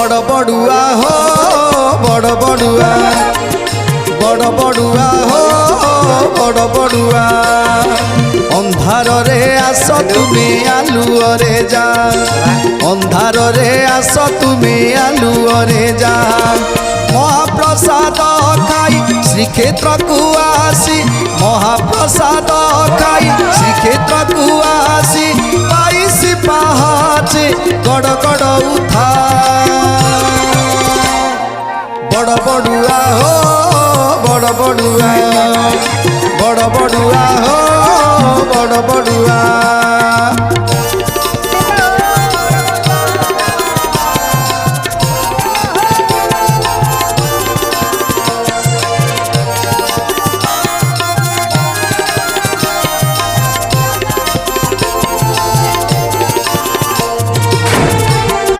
বড় বড়ুয়া হো বড় বড়ুয়া বড় বড়ুয়া হো বড় বড়ুয়া ଅନ୍ଧାରରେ ଆସ ତୁମେ ଆଲୁଅରେ ଯା ଅନ୍ଧାରରେ ଆସ ତୁମେ ଆଲୁଅରେ ଯା ମହାପ୍ରସାଦ ଖାଇ ଶ୍ରୀକ୍ଷେତ୍ରକୁ ଆସି ମହାପ୍ରସାଦ ଖାଇ ଶ୍ରୀକ୍ଷେତ୍ରକୁ ଆସି 22 ପାହାଚେ ଗଡ଼ ଗଡ଼ ଉଠା ବଡ଼ ବଡ଼ୁଆ ହୋ ବଡ଼ ବଡ଼ୁଆ ବଡ଼ ବଡ଼ୁଆ ହୋ ବଡ଼ ବଡ଼ୁଆ।